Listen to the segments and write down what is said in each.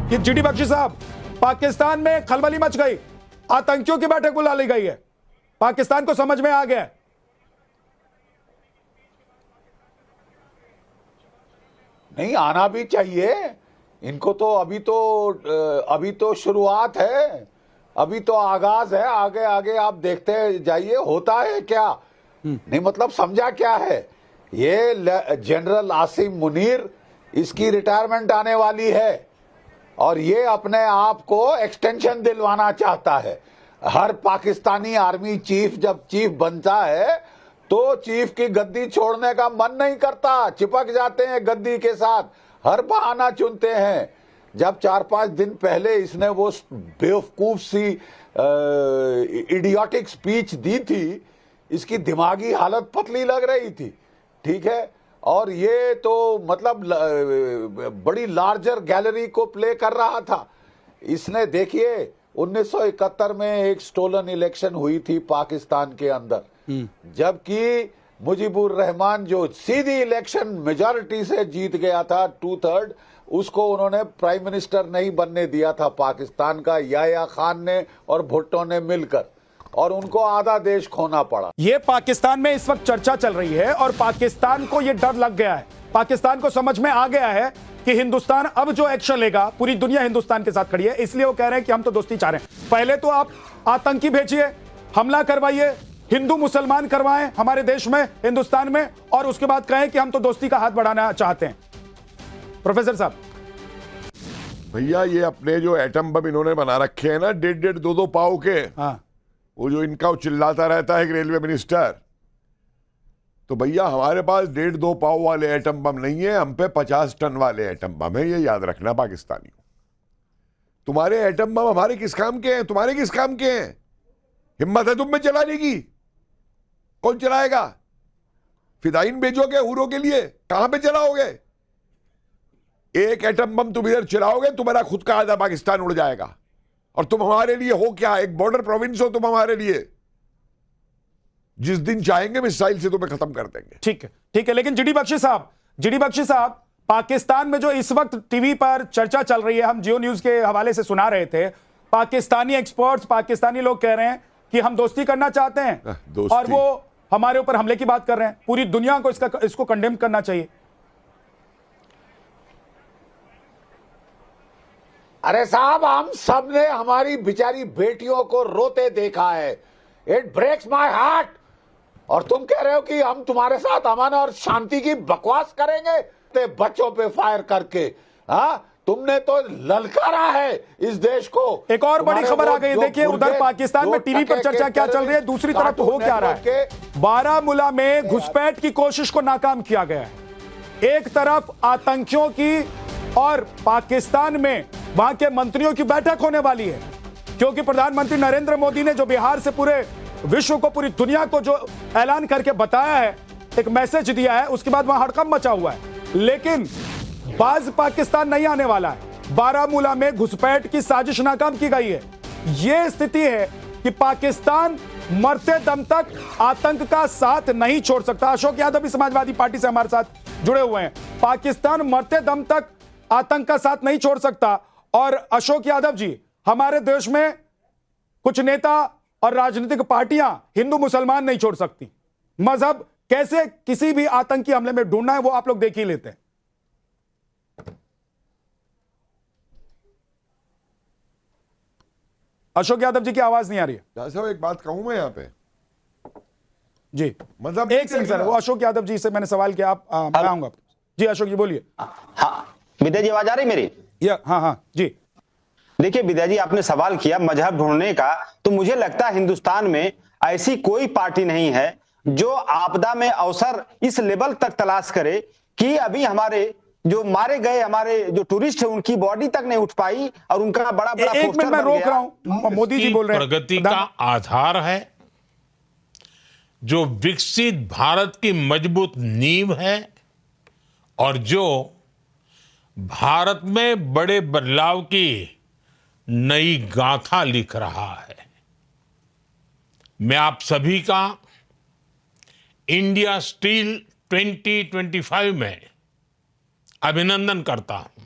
कि जीडी बख्शी साहब, पाकिस्तान में खलबली मच गई, आतंकियों की बैठक बुला ली गई है, पाकिस्तान को समझ में आ गया है। नहीं, आना भी चाहिए इनको। तो अभी तो शुरुआत है, अभी तो आगाज है। आगे आगे आप देखते जाइए होता है क्या। नहीं मतलब समझा क्या है, ये जनरल आसिम मुनीर, इसकी रिटायरमेंट आने वाली है और ये अपने आप को एक्सटेंशन दिलवाना चाहता है। हर पाकिस्तानी आर्मी चीफ जब चीफ बनता है तो चीफ की गद्दी छोड़ने का मन नहीं करता, चिपक जाते हैं गद्दी के साथ, हर बहाना चुनते हैं। जब 4-5 दिन पहले इसने वो बेवकूफ सी इडियोटिक स्पीच दी थी, इसकी दिमागी हालत पतली लग रही थी, ठीक है। और ये तो मतलब बड़ी लार्जर गैलरी को प्ले कर रहा था इसने। देखिए 1971 में एक स्टोलन इलेक्शन हुई थी पाकिस्तान के अंदर, जबकि मुजीबुर रहमान जो सीधी इलेक्शन मेजॉरिटी से जीत गया था 2/3, उसको उन्होंने प्राइम मिनिस्टर नहीं बनने दिया था पाकिस्तान का, याया खान ने और भुट्टो ने मिलकर, और उनको आधा देश खोना पड़ा। ये पाकिस्तान में इस वक्त चर्चा चल रही है और पाकिस्तान को ये डर लग गया है, पाकिस्तान को समझ में आ गया है कि हिंदुस्तान अब जो एक्शन लेगा, पूरी दुनिया हिंदुस्तान के साथ खड़ी है, इसलिए वो कह रहे हैं कि हम तो दोस्ती चाह रहे हैं। पहले तो आप आतंकी भेजिए, हमला करवाइए, हिंदू मुसलमान करवाएं हमारे देश में, हिंदुस्तान में, और उसके बाद कहें कि हम तो दोस्ती का हाथ बढ़ाना चाहते हैं। प्रोफेसर साहब, भैया ये अपने जो एटम बम इन्होंने बना रखे हैं ना 1.5 2 पाव के, हाँ, वो जो इनका चिल्लाता रहता है एक रेलवे मिनिस्टर, तो भैया हमारे पास 1.5 2 पाव वाले एटम बम नहीं है, हम पे 50 टन वाले एटम बम है। ये याद रखना पाकिस्तानियों, तुम्हारे एटम बम हमारे किस काम के हैं, तुम्हारे किस काम के हैं? हिम्मत है तुम में चलाने की? कौन चलाएगा? फिदाइन भेजोगे हुरों के लिए? कहां पे चलाओगे? एक एटम बम तुम इधर चलाओगे, तुम्हारा खुद का आधा पाकिस्तान उड़ जाएगा। और तुम हमारे लिए हो क्या? एक बॉर्डर प्रोविंस हो तुम हमारे लिए। जिस दिन चाहेंगे मिसाइल से तुम्हें खत्म कर देंगे। ठीक है। लेकिन जीडी बख्शी साहब, पाकिस्तान में जो इस वक्त टीवी पर चर्चा चल रही है, हम जियो न्यूज के हवाले से सुना रहे थे, पाकिस्तानी एक्सपर्ट्स, पाकिस्तानी लोग कह रहे हैं कि हम दोस्ती करना चाहते हैं और वो हमारे ऊपर हमले की बात कर रहे हैं। पूरी दुनिया को इसको कंडेम करना चाहिए। अरे साहब, हम सब ने हमारी बेचारी बेटियों को रोते देखा है, इट ब्रेक्स माय हार्ट। और तुम कह रहे हो कि हम तुम्हारे साथ अमन और शांति की बकवास करेंगे ते बच्चों पे फायर करके? हाँ, तुमने तो ललकारा है इस देश को। एक और बड़ी खबर आ गई है, देखिए उधर पाकिस्तान में टीवी पर चर्चा क्या चल रही है, दूसरी तरफ हो क्या रहा है। बारामूला में घुसपैठ की कोशिश को नाकाम किया गया है। एक तरफ आतंकियों की और पाकिस्तान में वहां के मंत्रियों की बैठक होने वाली है, क्योंकि प्रधानमंत्री नरेंद्र मोदी ने जो बिहार से पूरे विश्व को, पूरी दुनिया को जो ऐलान करके बताया है, एक मैसेज दिया है, उसके बाद वहां हड़कंप मचा हुआ है। लेकिन बाज पाकिस्तान नहीं आने वाला है। बारामूला में घुसपैठ की साजिश नाकाम की गई है। यह स्थिति है कि पाकिस्तान मरते दम तक आतंक का साथ नहीं छोड़ सकता। अशोक यादव भी समाजवादी पार्टी से हमारे साथ जुड़े हुए हैं। पाकिस्तान मरते दम तक आतंक का साथ नहीं छोड़ सकता। और अशोक यादव जी, हमारे देश में कुछ नेता और राजनीतिक पार्टियां हिंदू मुसलमान नहीं छोड़ सकती। मजहब कैसे किसी भी आतंकी हमले में ढूंढना है वो आप लोग देख ही लेते हैं। अशोक यादव जी की आवाज नहीं आ रही है। साहब एक बात कहूं मैं यहां पे जी, मतलब एक सेकंड सर, वो अशोक यादव जी से मैंने सवाल किया, मैं आऊंगा। जी अशोक जी बोलिए। हाँ विद्या जी, आवाज आ रही मेरी? हाँ जी। देखिए विद्या जी, आपने सवाल किया मजहब ढूंढने का, तो मुझे लगता है हिंदुस्तान में ऐसी कोई पार्टी नहीं है जो आपदा में अवसर इस लेवल तक तलाश करे कि अभी हमारे जो मारे गए हमारे जो टूरिस्ट है उनकी बॉडी तक नहीं उठ पाई और उनका बड़ा बड़ा एक मिनट मैं रोक रहा हूं, मोदी जी बोल रहे हैं। प्रगति का आधार है, जो विकसित भारत की मजबूत नींव है और जो भारत में बड़े बदलाव की नई गाथा लिख रहा है। मैं आप सभी का इंडिया स्टील 2025 में अभिनंदन करता हूं।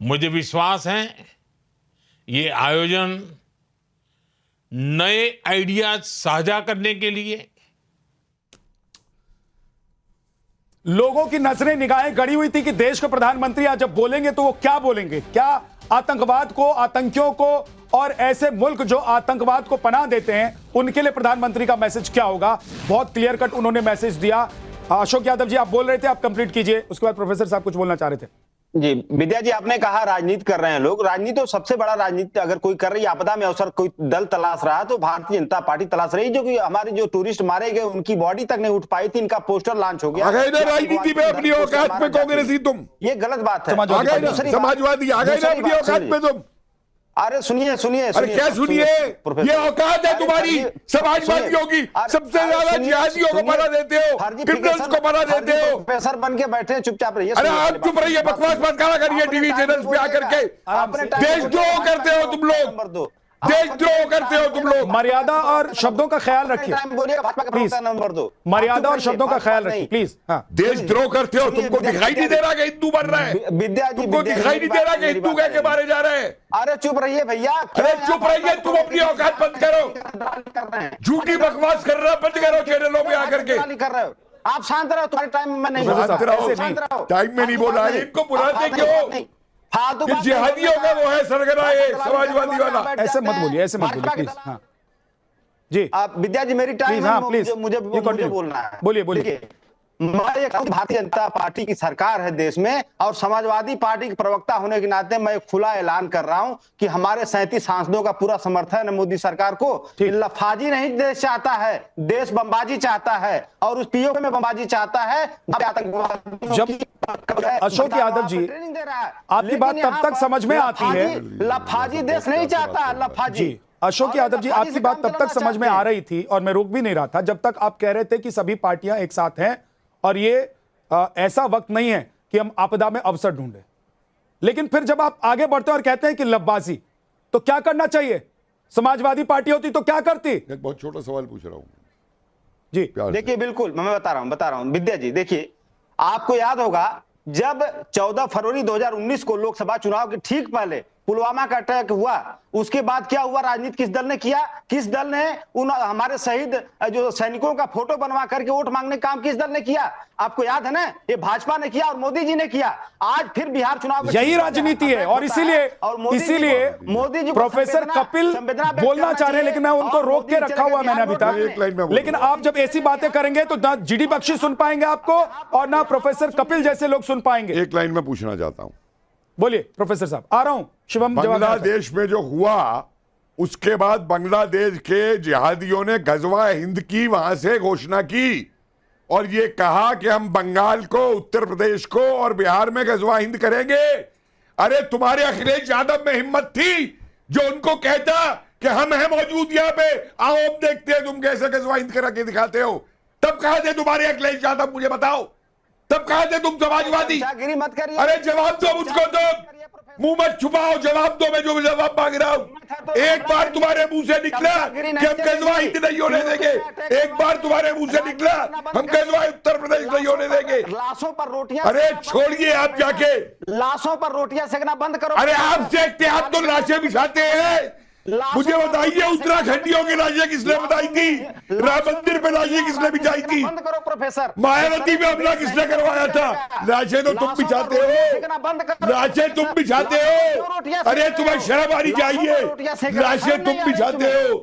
मुझे विश्वास है ये आयोजन नए आइडियाज साझा करने के लिए, लोगों की नजरें निगाहें गड़ी हुई थी कि देश के प्रधानमंत्री आज जब बोलेंगे तो वो क्या बोलेंगे, क्या आतंकवाद को, आतंकियों को और ऐसे मुल्क जो आतंकवाद को पनाह देते हैं उनके लिए प्रधानमंत्री का मैसेज क्या होगा। बहुत क्लियर कट उन्होंने मैसेज दिया। अशोक यादव जी, आप बोल रहे थे, आप कंप्लीट कीजिए, उसके बाद प्रोफेसर साहब कुछ बोलना चाह रहे थे। जी विद्या जी, आपने कहा राजनीति कर रहे हैं लोग। राजनीति तो सबसे बड़ा राजनीति अगर कोई कर रही है, आपदा में अवसर कोई दल तलाश रहा है तो भारतीय जनता पार्टी तलाश रही, जो कि हमारे जो टूरिस्ट मारे गए उनकी बॉडी तक नहीं उठ पाई थी, इनका पोस्टर लॉन्च हो गया। राजनीति में अपनी औकात में कांग्रेसी तुम, ये गलत बात है। समाजवादी आ गए ना अपनी औकात में तुम। अरे सुनिए सुनिए, अरे क्या सुनिए, ये औकात है तुम्हारी समाजवादियों की, सबसे ज्यादा जिहादियों को पनाह देते हो, क्रिमिनल्स को पनाह देते हो। प्रोफेसर बन के बैठे हैं, चुपचाप रहिए। अरे आप चुप रहिए, बकवास मत करा करिए टीवी चैनल्स पे आकर के। देशद्रोह करते हो तुम लोग, देशद्रोह करते हो तुम लोग। मर्यादा और शब्दों का ख्याल रखिए प्लीज, मर्यादा और शब्दों का ख्याल रखिए प्लीज। हाँ, देशद्रोह करते हो, तुमको दिखाई नहीं दे रहा कि हिंदू बन रहा है, विद्या जी, तुमको दिखाई नहीं दे रहा कि हिंदू कह के मारे जा रहे हैं। अरे चुप रहिए भैया, अरे चुप रहिए, तुम अपनी औकात बंद करो, झूठी बकवास करना बंद करो चैनलों में आकर के। कर रहे हो आप, शांत रहो, तुम्हारे टाइम में नहीं, शांत रहो, टाइम में नहीं बोला है। इनको बुलाते क्यों? ये जिहादियों का वो है सरगना, ये समाजवादी वाला। ऐसे मत बोलिए, ऐसे मत बोलिए प्लीज। हाँ जी, आप विद्या जी, मेरी टाइम हाँ, मुझे बोलना है। बोलिए बोलिए। मैं ये कहूं, भारतीय जनता पार्टी की सरकार है देश में, और समाजवादी पार्टी के प्रवक्ता होने के नाते मैं खुला ऐलान कर रहा हूं कि हमारे 37 सांसदों का पूरा समर्थन है मोदी सरकार को। लफाजी नहीं देश चाहता है, देश बमबाजी चाहता है, और उस पीओके में बमबाजी चाहता है। जब अशोक यादव जी, आपकी बात तब तक समझ में आती है, लफाजी देश नहीं चाहता, लफाजी। अशोक यादव जी, आपकी बात तब तक समझ में आ रही थी और मैं रोक भी नहीं रहा था जब तक आप कह रहे थे कि सभी पार्टियां एक साथ हैं और ये ऐसा वक्त नहीं है कि हम आपदा में अवसर ढूंढें। लेकिन फिर जब आप आगे बढ़ते हैं और कहते हैं कि लफबाजी, तो क्या करना चाहिए? समाजवादी पार्टी होती तो क्या करती? एक बहुत छोटा सवाल पूछ रहा हूं जी। देखिए, बिल्कुल मैं बता रहा हूं विद्या जी। देखिए, आपको याद होगा जब 14 फरवरी 2019 को लोकसभा चुनाव के ठीक पहले पुलवामा का अटैक हुआ, उसके बाद क्या हुआ? राजनीति किस दल ने किया? किस दल ने उन हमारे शहीद जो सैनिकों का फोटो बनवा करके वोट मांगने का काम किस दल ने किया? आपको याद है ना? ये भाजपा ने किया और मोदी जी ने किया। आज फिर बिहार चुनाव यही राजनीति है और इसीलिए मोदी जी प्रोफेसर कपिल बोलना चाह रहे हैं, लेकिन मैं उनको रोक के रखा हुआ मैंने अभी तक। लेकिन आप जब ऐसी बातें करेंगे तो ना जीडी बख्शी सुन पाएंगे आपको और ना प्रोफेसर कपिल जैसे लोग सुन पाएंगे। एक लाइन में पूछना चाहता हूं। बोलिए प्रोफेसर साहब, आ रहा हूं। शिवम, बांग्लादेश में जो हुआ उसके बाद बांग्लादेश के जिहादियों ने गजवा हिंद की वहां से घोषणा की और ये कहा कि हम बंगाल को, उत्तर प्रदेश को और बिहार में गजवा हिंद करेंगे। अरे तुम्हारे अखिलेश यादव में हिम्मत थी जो उनको कहता कि हम हैं मौजूद यहाँ पे, आओ हम देखते हैं तुम कैसे गजवा हिंद करा के दिखाते हो। तब कहा थे तुम्हारे अखिलेश यादव, मुझे बताओ तब कहा थे तुम समाजवादी? मत करिए। अरे जवाब दो मुझको, तो मुंह मत छुपाओ, जवाब दो। मैं जो जवाब मांग रहा हूं, एक बार तुम्हारे मुंह से निकला कि हम गजवा हिंद नहीं होने देंगे, एक बार तुम्हारे मुंह से निकला हम गजवा उत्तर प्रदेश नहीं होने देंगे। लाशों पर रोटियां, अरे छोड़िए आप जाके, लाशों पर रोटियां सेकना बंद करो। अरे आप सेकते, आप तो लाशें बिछाते हैं। मुझे बताइए उत्तराखंडियों की लाशें किसने बताई थी? राम मंदिर पे लाशें किसने बिछाई थी? बंद करो प्रोफेसर। मायावती में हमला किसने करवाया था? लाशें तो तुम बिछाते हो, लाशें तुम बिछाते हो। अरे तुम्हें शर्म आनी चाहिए, लाशें तुम बिछाते हो।